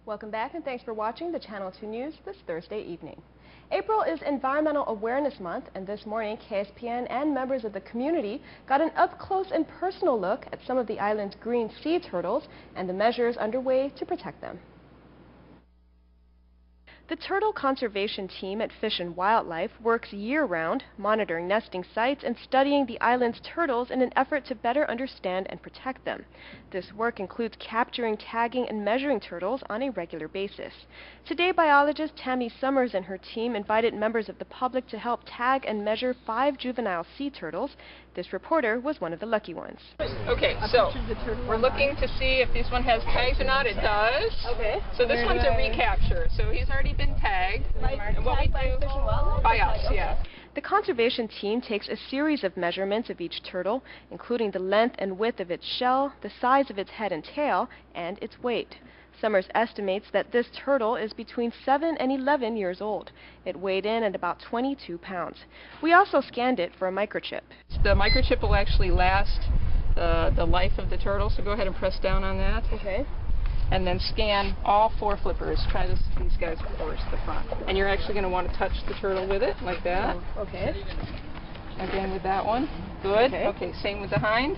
Welcome back and thanks for watching the Channel 2 News this Thursday evening. April is Environmental Awareness Month, and this morning KSPN and members of the community got an up-close and personal look at some of the island's green sea turtles and the measures underway to protect them. The turtle conservation team at Fish and Wildlife works year-round, monitoring nesting sites and studying the island's turtles in an effort to better understand and protect them. This work includes capturing, tagging, and measuring turtles on a regular basis. Today, biologist Tammy Summers and her team invited members of the public to help tag and measure 5 juvenile sea turtles. This reporter was one of the lucky ones. Okay, so we're looking to see if this one has tags or not. It does. Okay. So this one's a recapture. So he's already been tagged. And what we do by us, yeah. The conservation team takes a series of measurements of each turtle, including the length and width of its shell, the size of its head and tail, and its weight. Summers estimates that this turtle is between 7 and 11 years old. It weighed in at about 22 pounds. We also scanned it for a microchip. The microchip will actually last the life of the turtle, so go ahead and press down on that. Okay. And then scan all 4 flippers. Try these guys first, the front. And you're actually going to want to touch the turtle with it, like that. Oh, okay. Again with that one. Good. Okay, same with the hind.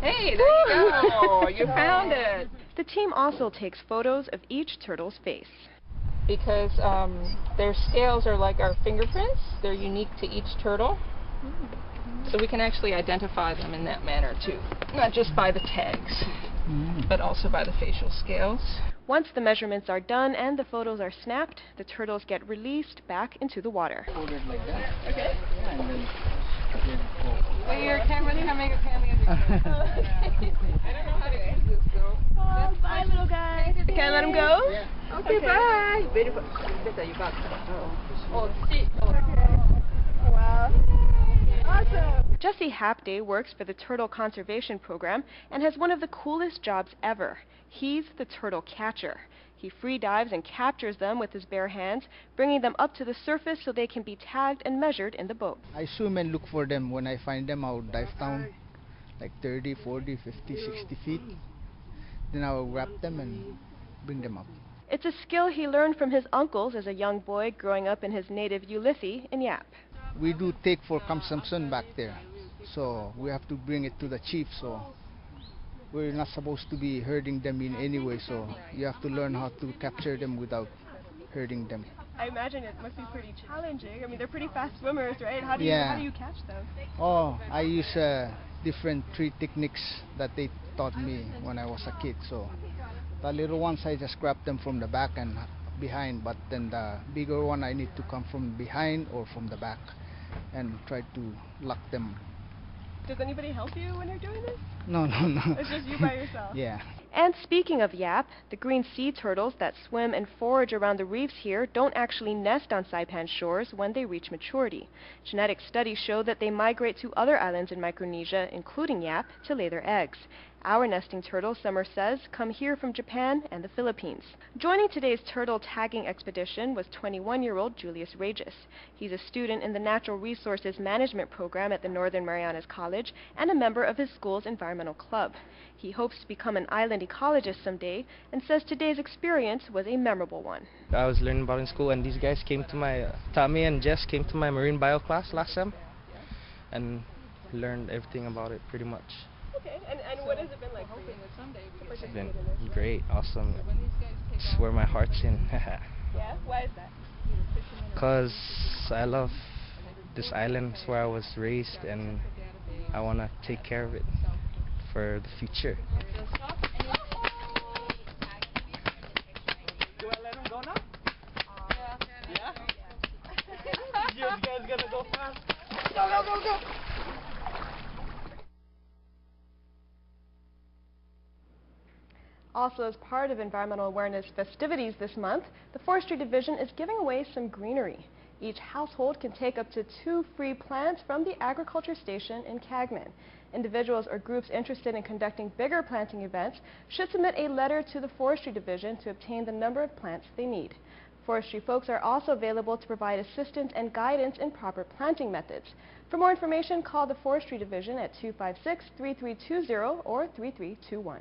Hey, there you go. You found it. The team also takes photos of each turtle's face. Because their scales are like our fingerprints. They're unique to each turtle. So we can actually identify them in that manner too. Not just by the tags, but also by the facial scales. Once the measurements are done and the photos are snapped, the turtles get released back into the water. Hold it like that. Okay. Yeah, and then well, your camera's coming a camera. I don't know how to use this though. Oh, bye, little guy. Can I let him go? Yeah. Okay, bye. Beautiful. Oh, see. Wow. Awesome. Jesse Hapday works for the Turtle Conservation Program and has one of the coolest jobs ever. He's the turtle catcher. He free dives and captures them with his bare hands, bringing them up to the surface so they can be tagged and measured in the boat. I swim and look for them. When I find them, I'll dive down like 30, 40, 50, 60 feet. Then I'll wrap them and bring them up. It's a skill he learned from his uncles as a young boy growing up in his native Ulithi in Yap. We do take for consumption back there, so we have to bring it to the chief. So we're not supposed to be hurting them in any way, so you have to learn how to capture them without hurting them. I imagine it must be pretty challenging. I mean, they're pretty fast swimmers, right? How do you catch them? Oh, I use different 3 techniques that they taught me when I was a kid. So the little ones, I just grab them from the back and behind, but then the bigger one, I need to come from behind or from the back and try to lock them. Does anybody help you when you're doing this? No. It's just you by yourself? Yeah. And speaking of Yap, the green sea turtles that swim and forage around the reefs here don't actually nest on Saipan shores when they reach maturity. Genetic studies show that they migrate to other islands in Micronesia, including Yap, to lay their eggs. Our nesting turtles, Summer says, come here from Japan and the Philippines. Joining today's turtle tagging expedition was 21-year-old Julius Regis. He's a student in the Natural Resources Management program at the Northern Marianas College and a member of his school's environmental club. He hopes to become an island ecologist someday and says today's experience was a memorable one. I was learning about in school, and these guys came to my, Tommy and Jess came to my marine bio class last sem and learned everything about it pretty much. Okay, and what has it been like for you? It's been great, awesome. It's where my heart's in. Yeah? Why is that? Because I love this island. It's where I was raised, and I want to take care of it for the future. Do I let him go now? Yeah? You guys gonna go fast? Go! Also, as part of Environmental Awareness festivities this month, the Forestry Division is giving away some greenery. Each household can take up to 2 free plants from the Agriculture Station in Cagman. Individuals or groups interested in conducting bigger planting events should submit a letter to the Forestry Division to obtain the number of plants they need. Forestry folks are also available to provide assistance and guidance in proper planting methods. For more information, call the Forestry Division at 256-3320 or 3321.